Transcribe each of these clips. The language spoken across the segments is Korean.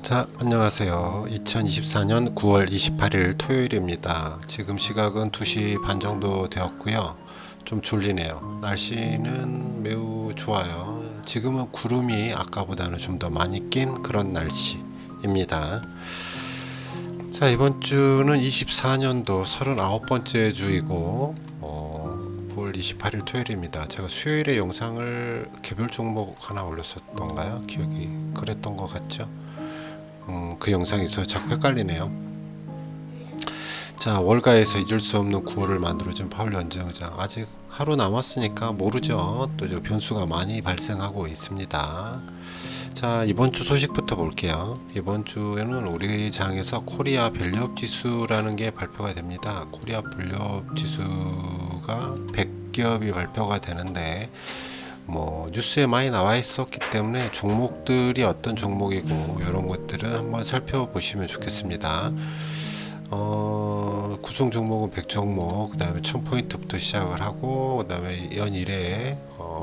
자, 안녕하세요. 2024년 9월 28일 토요일입니다. 지금 시각은 2시 반 정도 되었고요. 좀 졸리네요. 날씨는 매우 좋아요. 지금은 구름이 아까보다는 좀 더 많이 낀 그런 날씨입니다. 자, 이번 주는 24년도 39번째 주이고 9월 28일 토요일입니다. 제가 수요일에 영상을 개별 종목 하나 올렸었던가요? 기억이 그랬던 것 같죠? 그 영상이 있어서 자꾸 헷갈리네요. 자, 월가에서 잊을 수 없는 9월을 만들어준 파월 연정장. 아직 하루 남았으니까 모르죠. 또 변수가 많이 발생하고 있습니다. 자, 이번 주 소식부터 볼게요. 이번 주에는 우리 장에서 코리아 밸류업 지수라는 게 발표가 됩니다. 코리아 밸류업 지수가 100기업이 발표가 되는데 뉴스에 많이 나와 있었기 때문에 종목들이 어떤 종목이고 이런 것들은 한번 살펴보시면 좋겠습니다. 구성 종목은 100종목, 그 다음에 1000포인트부터 시작을 하고, 그 다음에 연 1회에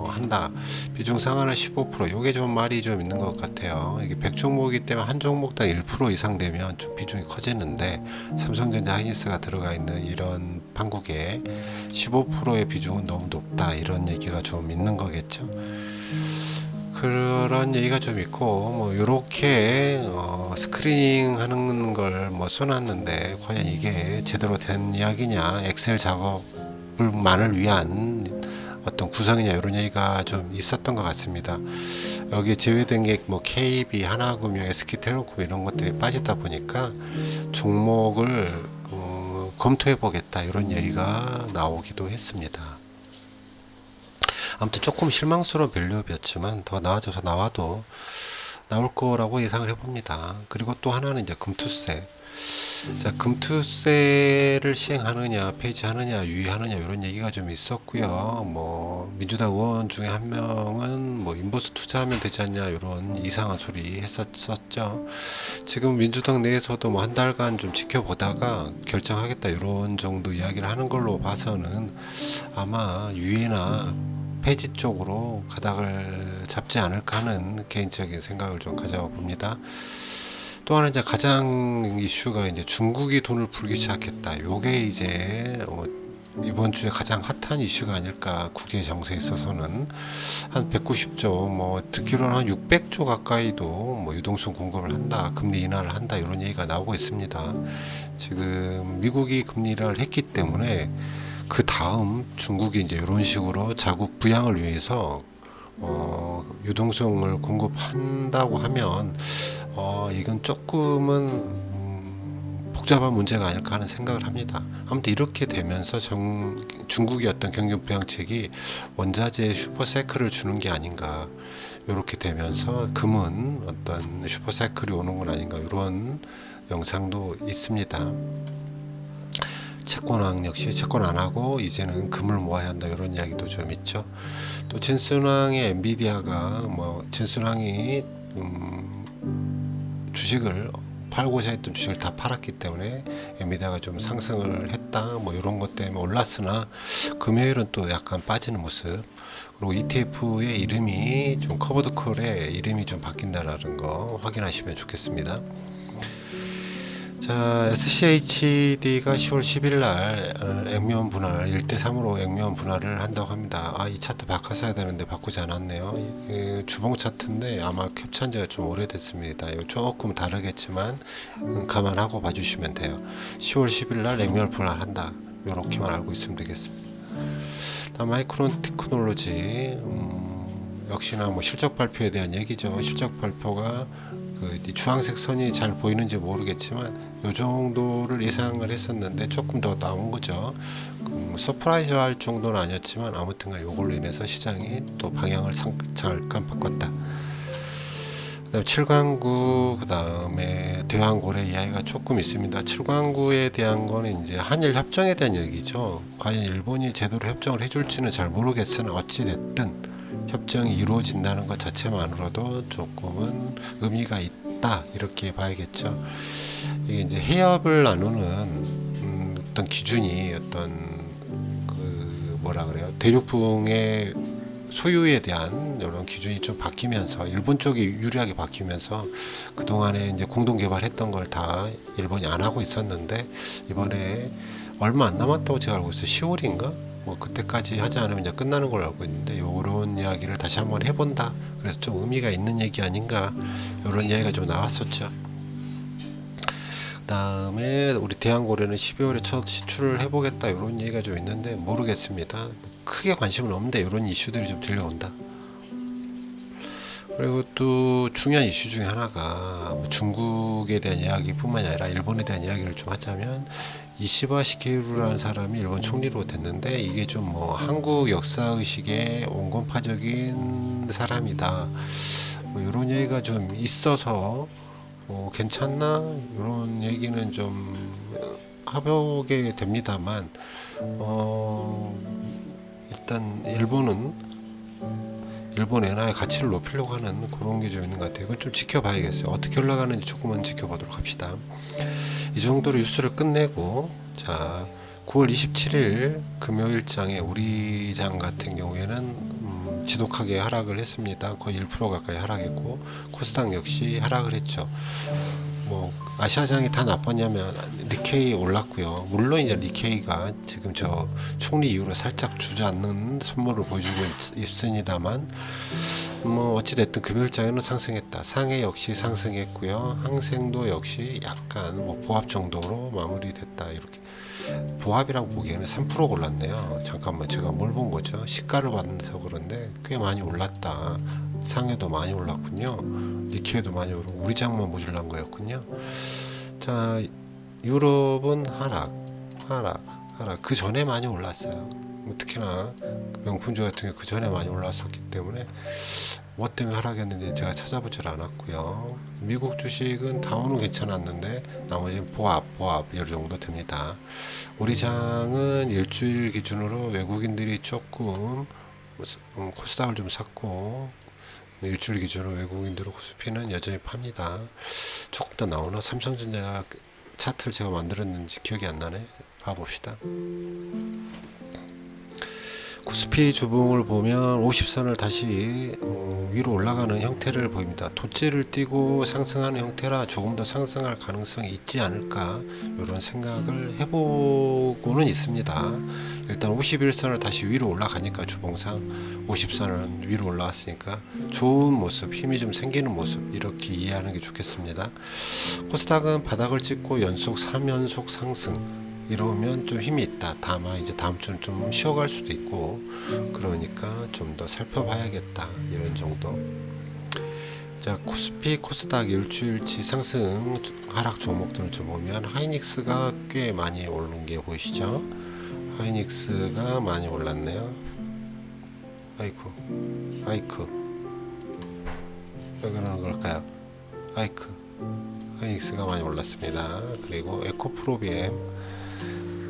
한다. 비중 상한은 15%. 요게 좀 말이 좀 있는 것 같아요. 이게 100종목이기 때문에 한 종목당 1% 이상 되면 좀 비중이 커지는데, 삼성전자 하이닉스가 들어가 있는 이런 판국에 15%의 비중은 너무 높다. 이런 얘기가 좀 있는 거겠죠. 그런 얘기가 좀 있고 요렇게 스크리닝 하는 걸 써놨는데 과연 이게 제대로 된 이야기냐, 엑셀 작업을만을 위한 어떤 구성이냐, 이런 얘기가 좀 있었던 것 같습니다. 여기 제외된 게 KB, 하나금융, SK텔레콤 이런 것들이 빠지다 보니까 종목을 검토해 보겠다, 이런 얘기가 나오기도 했습니다. 아무튼 조금 실망스러운 밸류업이었지만 더 나아져서 나와도 나올 거라고 예상을 해봅니다. 그리고 또 하나는 이제 금투세. 자, 금투세를 시행하느냐, 폐지하느냐, 유예하느냐, 이런 얘기가 좀 있었고요. 민주당 의원 중에 한 명은 인버스 투자하면 되지 않냐, 이런 이상한 소리 했었죠. 지금 민주당 내에서도 한 달간 좀 지켜보다가 결정하겠다, 이런 정도 이야기를 하는 걸로 봐서는 아마 유예나 폐지 쪽으로 가닥을 잡지 않을까 하는 개인적인 생각을 좀 가져봅니다. 또 하나 이제 가장 이슈가 이제 중국이 돈을 풀기 시작했다. 요게 이제 이번 주에 가장 핫한 이슈가 아닐까. 국외 정세에 있어서는 한 190조, 듣기로는 한 600조 가까이도 유동성 공급을 한다, 금리 인하를 한다, 이런 얘기가 나오고 있습니다. 지금 미국이 금리 인하를 했기 때문에 그 다음 중국이 이제 이런 식으로 자국 부양을 위해서 유동성을 공급한다고 하면 이건 조금은 복잡한 문제가 아닐까 하는 생각을 합니다. 아무튼 이렇게 되면서 중국의 어떤 경기 부양책이 원자재 슈퍼사이클을 주는 게 아닌가, 이렇게 되면서 금은 어떤 슈퍼사이클이 오는 건 아닌가, 이런 영상도 있습니다. 채권왕 역시 채권 안 하고 이제는 금을 모아야 한다, 이런 이야기도 좀 있죠. 또 진순왕의 엔비디아가 진순왕이 주식을 팔고자 했던 주식을 다 팔았기 때문에 엔비디아가 좀 상승을 했다, 이런 것 때문에 올랐으나 금요일은 또 약간 빠지는 모습. 그리고 ETF의 이름이 좀 커버드콜의 이름이 좀 바뀐다라는 거 확인하시면 좋겠습니다. 자, SCHD가 10월 10일 날 액면 분할 1대3으로 액면 분할을 한다고 합니다. 이 차트 바꿔서야 되는데 바꾸지 않았네요. 주봉 차트인데 아마 캡처한 지가 좀 오래됐습니다. 조금 다르겠지만 감안하고 봐주시면 돼요. 10월 10일 날 액면 분할 한다, 이렇게만 알고 있으면 되겠습니다. 다음 마이크론 테크놀로지, 역시나 실적 발표에 대한 얘기죠. 실적 발표가 주황색 선이 잘 보이는지 모르겠지만 이 정도를 예상을 했었는데 조금 더 나온 거죠. 서프라이즈 할 정도는 아니었지만 아무튼 이걸로 인해서 시장이 또 방향을 잠깐 바꿨다. 그다음 7광구, 그다음에 대왕고래 이야기가 조금 있습니다. 7광구에 대한 거는 이제 한일 협정에 대한 얘기죠. 과연 일본이 제대로 협정을 해줄지는 잘 모르겠으나 어찌 됐든 협정이 이루어진다는 것 자체만으로도 조금은 의미가 있다, 이렇게 봐야겠죠. 이게 이제 해협을 나누는 어떤 기준이 어떤 대륙붕의 소유에 대한 이런 기준이 좀 바뀌면서 일본 쪽이 유리하게 바뀌면서 그동안에 이제 공동 개발했던 걸 다 일본이 안 하고 있었는데 이번에 얼마 안 남았다고 제가 알고 있어요. 10월인가? 뭐 그때까지 하지 않으면 이제 끝나는 걸로 알고 있는데 요런 이야기를 다시 한번 해본다. 그래서 좀 의미가 있는 얘기 아닌가 요런 이야기가 좀 나왔었죠. 그다음에 우리 대한고래는 12월에 첫 시출을 해보겠다 이런 얘기가 좀 있는데 모르겠습니다. 크게 관심은 없는데 이런 이슈들이 좀 들려온다. 그리고 또 중요한 이슈 중에 하나가 중국에 대한 이야기뿐만이 아니라 일본에 대한 이야기를 좀 하자면 이시바 시게루라는 사람이 일본 총리로 됐는데 이게 좀 뭐 한국 역사 의식의 온건파적인 사람이다. 뭐 이런 얘기가 좀 있어서 괜찮나 이런 얘기는 좀 해보게 됩니다만 일단 일본 엔화의 가치를 높이려고 하는 그런 게 좀 있는 것 같아요. 이건 좀 지켜봐야겠어요. 어떻게 올라가는지 조금만 지켜보도록 합시다. 이 정도로 뉴스를 끝내고 자 9월 27일 금요일장에 우리 장 같은 경우에는 지독하게 하락을 했습니다. 거의 1% 가까이 하락했고 코스닥 역시 하락을 했죠. 뭐 아시아장이 다 나빴냐면 니케이 올랐고요. 물론 이제 니케이가 지금 저 총리 이후로 살짝 주저앉는 선물을 보여주고 있습니다만 뭐 어찌됐든 금요일장에는 상승했다. 상해 역시 상승했고요. 항생도 역시 약간 뭐 보합 정도로 마무리됐다. 이렇게 보합이라고 보기에는 3% 올랐네요. 잠깐만 제가 뭘 본 거죠? 시가를 받아서 그런데 꽤 많이 올랐다. 상해도 많이 올랐군요. 니케이도 많이 오르고 우리 장만 모질란 거였군요. 자 유럽은 하락. 그 전에 많이 올랐어요. 특히나 명품주 같은 경우 그 전에 많이 올랐었기 때문에 뭐 때문에 하락했는지 제가 찾아보질 않았고요. 미국 주식은 다운은 괜찮았는데 나머지는 보합 이 정도 됩니다. 우리 장은 일주일 기준으로 외국인들이 조금 코스닥을 좀 샀고 일주일 기준으로 외국인들은 코스피는 여전히 팝니다. 조금 더 나오나? 삼성전자 차트를 제가 만들었는지 기억이 안 나네. 봐봅시다. 코스피 주봉을 보면 50선을 다시 위로 올라가는 형태를 보입니다. 돗질을 띄고 상승하는 형태라 조금 더 상승할 가능성이 있지 않을까 이런 생각을 해보고는 있습니다. 일단 51선을 다시 위로 올라가니까 주봉상 50선은 위로 올라왔으니까 좋은 모습, 힘이 좀 생기는 모습 이렇게 이해하는 게 좋겠습니다. 코스닥은 바닥을 찍고 연속 3연속 상승 이러면 좀 힘이 있다. 다만 이제 다음 주는 좀 쉬어갈 수도 있고 그러니까 좀 더 살펴봐야겠다. 이런 정도. 자 코스피 코스닥 일주일치 상승 하락 종목들을 좀 보면 하이닉스가 꽤 많이 오르는 게 보이시죠? 하이닉스가 많이 올랐네요. 아이쿠 왜 그러는 걸까요? 하이닉스가 많이 올랐습니다. 그리고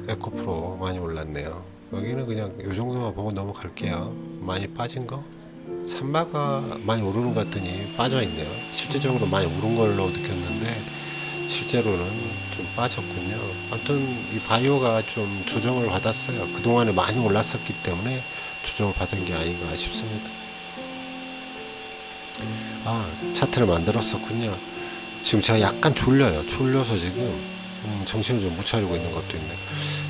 에코프로 많이 올랐네요. 여기는 그냥 요 정도만 보고 넘어갈게요. 많이 빠진 거? 삼바가 많이 오르는 것 같더니 빠져 있네요. 실제적으로 많이 오른 걸로 느꼈는데 실제로는 좀 빠졌군요. 아무튼 이 바이오가 좀 조정을 받았어요. 그동안에 많이 올랐었기 때문에 조정을 받은 게 아닌가 싶습니다. 차트를 만들었었군요. 지금 제가 약간 졸려서 지금 정신을 좀 못 차리고 있는 것도 있네.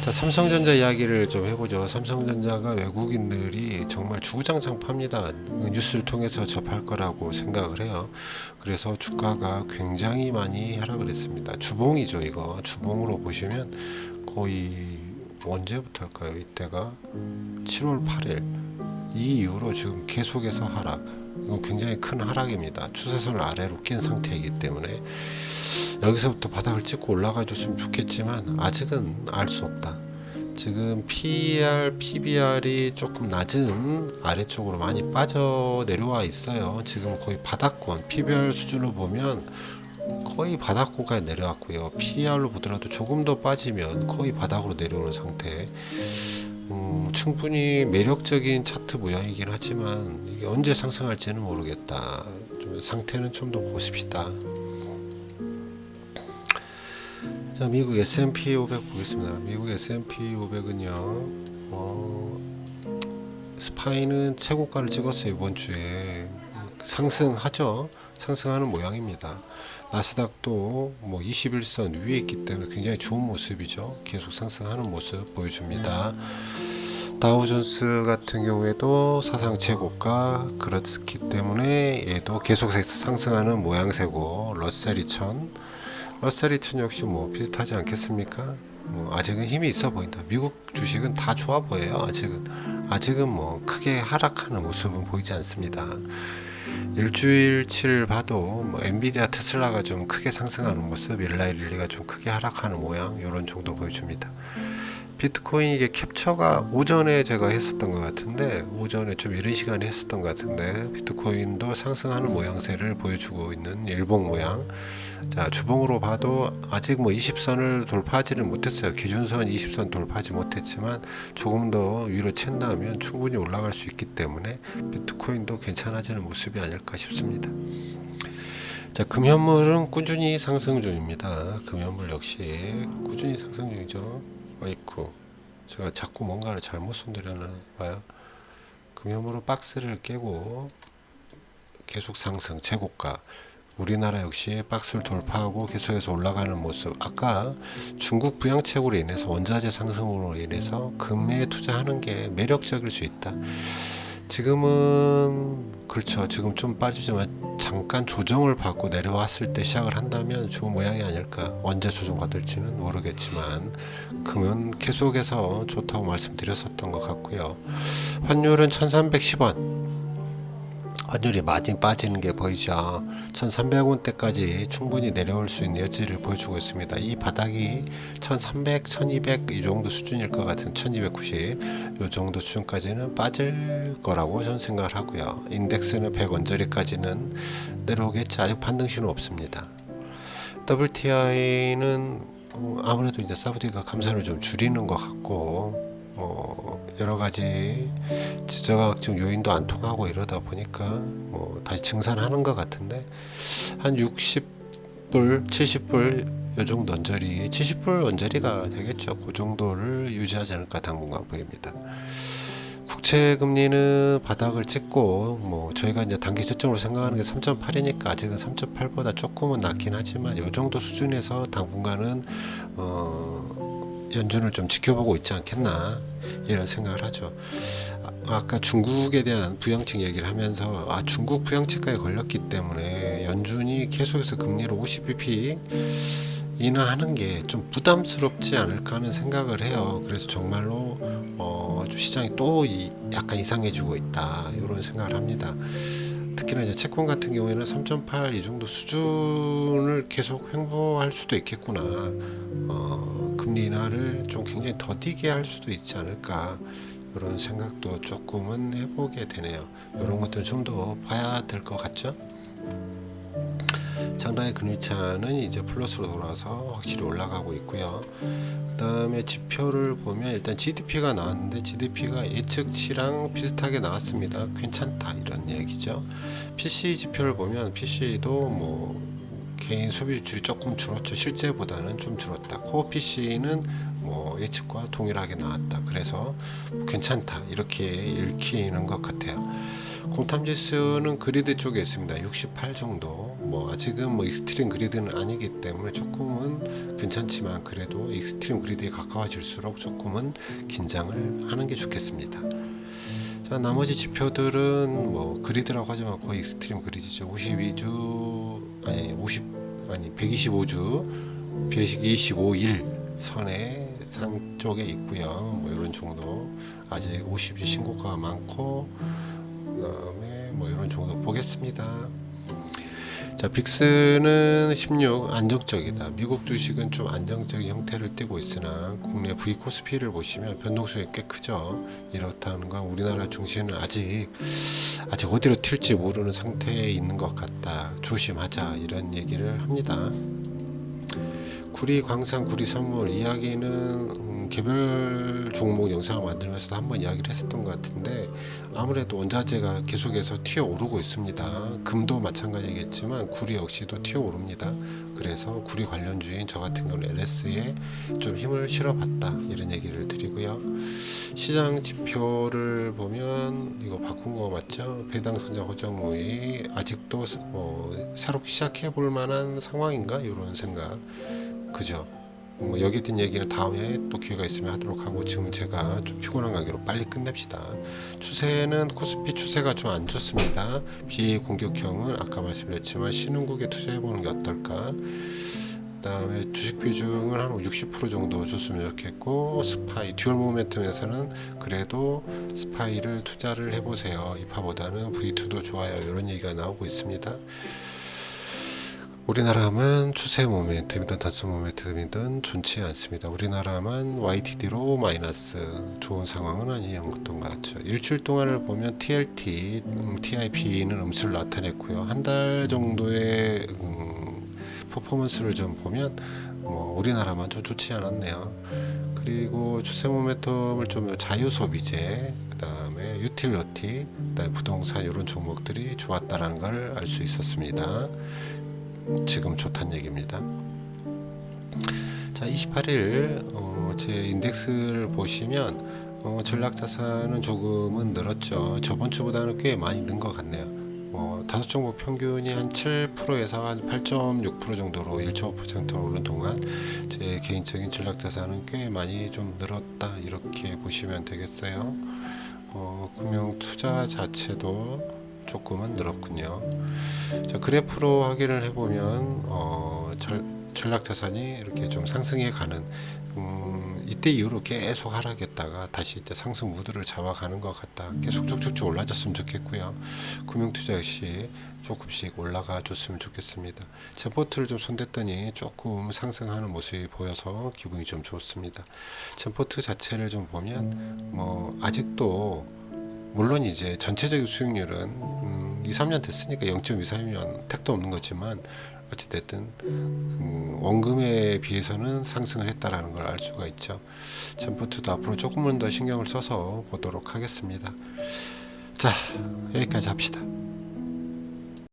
자, 삼성전자 이야기를 좀 해보죠. 삼성전자가 외국인들이 정말 주구장창 팝니다. 뉴스를 통해서 접할 거라고 생각을 해요. 그래서 주가가 굉장히 많이 하락을 했습니다. 주봉이죠, 이거. 주봉으로 보시면 거의 언제부터일까요? 이때가 7월 8일. 이 이후로 지금 계속해서 하락. 이건 굉장히 큰 하락입니다. 추세선을 아래로 낀 상태이기 때문에 여기서부터 바닥을 찍고 올라가 줬으면 좋겠지만 아직은 알 수 없다. 지금 PER, PBR이 조금 낮은 아래쪽으로 많이 빠져 내려와 있어요. 지금 거의 바닥권, PBR 수준으로 보면 거의 바닥권까지 내려왔고요. PER로 보더라도 조금 더 빠지면 거의 바닥으로 내려오는 상태. 충분히 매력적인 차트 모양이긴 하지만 이게 언제 상승할지는 모르겠다. 좀 상태는 좀 더 보십시다. 자, 미국 S&P 500 보겠습니다. 미국 S&P 500은요, 스파이는 최고가를 찍었어요. 이번 주에 상승하죠. 상승하는 모양입니다. 나스닥도 뭐 21선 위에 있기 때문에 굉장히 좋은 모습이죠. 계속 상승하는 모습 보여줍니다. 다우존스 같은 경우에도 사상 최고가 그렇기 때문에 얘도 계속해서 상승하는 모양새고, 러셀 2000 역시 뭐 비슷하지 않겠습니까? 뭐 아직은 힘이 있어 보인다. 미국 주식은 다 좋아 보여요. 아직은 뭐 크게 하락하는 모습은 보이지 않습니다. 일주일치를 봐도 뭐 엔비디아, 테슬라가 좀 크게 상승하는 모습, 일라이릴리가 좀 크게 하락하는 모양, 이런 정도 보여줍니다. 비트코인 이게 캡처가 오전에 제가 했었던 것 같은데, 오전에 좀 이른 시간에 했었던 것 같은데, 비트코인도 상승하는 모양새를 보여주고 있는 일봉 모양. 자, 주봉으로 봐도 아직 뭐 20선을 돌파하지는 못했어요. 기준선 20선 돌파하지 못했지만 조금 더 위로 챈다면 충분히 올라갈 수 있기 때문에 비트코인도 괜찮아지는 모습이 아닐까 싶습니다. 자, 금연물은 꾸준히 상승 중입니다. 금연물 역시 꾸준히 상승 중이죠. 아이쿠, 제가 자꾸 뭔가를 잘못 손들였나 봐요. 금연물은 박스를 깨고 계속 상승, 최고가. 우리나라 역시 박스를 돌파하고 계속해서 올라가는 모습. 아까 중국 부양책으로 인해서, 원자재 상승으로 인해서 금에 투자하는 게 매력적일 수 있다. 지금은 그렇죠. 지금 좀 빠지지만 잠깐 조정을 받고 내려왔을 때 시작을 한다면 좋은 모양이 아닐까. 언제 조정받을지는 모르겠지만 금은 계속해서 좋다고 말씀드렸었던 것 같고요. 환율은 1310원. 환율이 많이 빠지는 게 보이죠. 1300원대까지 충분히 내려올 수 있는 여지를 보여주고 있습니다. 이 바닥이 1300, 1200 이 정도 수준일 것 같은 1290 이 정도 수준까지는 빠질 거라고 저는 생각을 하고요. 인덱스는 100 언저리까지는 내려오겠지. 아직 반등 신호 없습니다. WTI는 아무래도 이제 사우디가 감산을 좀 줄이는 것 같고, 여러 가지 지정학적 요인도 안 통하고 이러다 보니까 뭐 다시 증산하는 것 같은데, 한 60불, 70불 요 정도 언저리, 70불 언저리가 되겠죠. 그 정도를 유지하지 않을까 당분간 보입니다. 국채 금리는 바닥을 찍고, 뭐 저희가 이제 단기 저점으로 생각하는 게 3.8이니까 아직은 3.8보다 조금은 낮긴 하지만 요 정도 수준에서 당분간은 연준을 좀 지켜보고 있지 않겠나, 이런 생각을 하죠. 아까 중국에 대한 부양책 얘기를 하면서, 중국 부양책까지 걸렸기 때문에 연준이 계속해서 금리를 50bp 인하하는 게 좀 부담스럽지 않을까 하는 생각을 해요. 그래서 정말로 좀 시장이 또 약간 이상해지고 있다, 이런 생각을 합니다. 특히나 이제 채권 같은 경우에는 3.8 이 정도 수준을 계속 횡보할 수도 있겠구나. 금리 인하를 좀 굉장히 더디게 할 수도 있지 않을까, 이런 생각도 조금은 해보게 되네요. 이런 것들 좀 더 봐야 될 것 같죠? 장단의 근위차는 이제 플러스로 돌아서 확실히 올라가고 있고요. 그 다음에 지표를 보면 일단 GDP가 나왔는데, GDP가 예측치랑 비슷하게 나왔습니다. 괜찮다, 이런 얘기죠. PC 지표를 보면 PC도 뭐 개인 소비 지출이 조금 줄었죠. 실제보다는 좀 줄었다. 코어 PC는 뭐 예측과 동일하게 나왔다. 그래서 괜찮다, 이렇게 읽히는 것 같아요. 공탐지수는 그리드 쪽에 있습니다. 68 정도. 뭐 아직은 뭐 익스트림 그리드는 아니기 때문에 조금은 괜찮지만, 그래도 익스트림 그리드에 가까워질수록 조금은 긴장을 하는 게 좋겠습니다. 자, 나머지 지표들은 뭐 그리드라고 하지만 거의 익스트림 그리드죠. 125주 125일 선의 상 쪽에 있고요. 뭐 이런 정도. 아직 50주 신고가가 많고, 그다음에 뭐 이런 정도 보겠습니다. 자, 빅스는 16 안정적이다. 미국 주식은 좀 안정적인 형태를 띠고 있으나 국내 V 코스피를 보시면 변동성이 꽤 크죠. 이렇다는 건 우리나라 증시는 아직 어디로 튈지 모르는 상태에 있는 것 같다. 조심하자, 이런 얘기를 합니다. 구리 광산, 구리 선물 이야기는 개별 종목 영상을 만들면서도 한번 이야기를 했었던 것 같은데 아무래도 원자재가 계속해서 튀어오르고 있습니다. 금도 마찬가지겠지만 구리 역시도 튀어오릅니다. 그래서 구리 관련주인 저 같은 경우는 LS에 좀 힘을 실어봤다 이런 얘기를 드리고요. 시장 지표를 보면 이거 바꾼 거 맞죠? 배당 선장 호정 모의 아직도 새롭게 시작해 볼 만한 상황인가 이런 생각. 그죠? 여기에 대한 얘기는 다음에 또 기회가 있으면 하도록 하고 지금 제가 좀 피곤한 관계로 빨리 끝냅시다. 추세는 코스피 추세가 좀 안 좋습니다. 비공격형은 아까 말씀드렸지만 신흥국에 투자해보는 게 어떨까. 그 다음에 주식 비중을 한 60% 정도 줬으면 좋겠고 스파이 듀얼 모멘텀에서는 그래도 스파이를 투자를 해보세요. 이파보다는 V2도 좋아요. 이런 얘기가 나오고 있습니다. 우리나라만 추세 모멘텀이든 단순 모멘텀이든 좋지 않습니다. 우리나라만 YTD로 마이너스 좋은 상황은 아니었던 것 같죠. 일주일 동안을 보면 TLT, TIP는 음수를 나타냈고요. 한 달 정도의 퍼포먼스를 좀 보면 우리나라만 좀 좋지 않았네요. 그리고 추세 모멘텀을 좀 자유소비재, 그 다음에 유틸러티, 그 다음에 부동산 이런 종목들이 좋았다는 걸 알 수 있었습니다. 지금 좋다는 얘기입니다. 자, 28일 제 인덱스를 보시면 전략자산은 조금은 늘었죠. 저번 주보다는 꽤 많이 는 것 같네요. 다섯 종목 평균이 한 7%에서 한 8.6% 정도로 1.5%로 오른 동안 제 개인적인 전략자산은 꽤 많이 좀 늘었다 이렇게 보시면 되겠어요. 금융 투자 자체도 조금은 늘었군요. 자, 그래프로 확인을 해보면 전략자산이 이렇게 좀 상승해 가는 이때 이후로 계속 하락했다가 다시 이제 상승 무드를 잡아가는 것 같다. 계속 쭉쭉쭉 올라줬으면 좋겠고요. 금융투자 역시 조금씩 올라가 줬으면 좋겠습니다. 젠포트를 좀 손댔더니 조금 상승하는 모습이 보여서 기분이 좀 좋습니다. 젠포트 자체를 좀 보면 아직도 물론 이제 전체적인 수익률은 2, 3년 됐으니까 0.23년 택도 없는 거지만 어찌됐든 원금에 비해서는 상승을 했다라는 걸 알 수가 있죠. 젠포트도 앞으로 조금만 더 신경을 써서 보도록 하겠습니다. 자, 여기까지 합시다.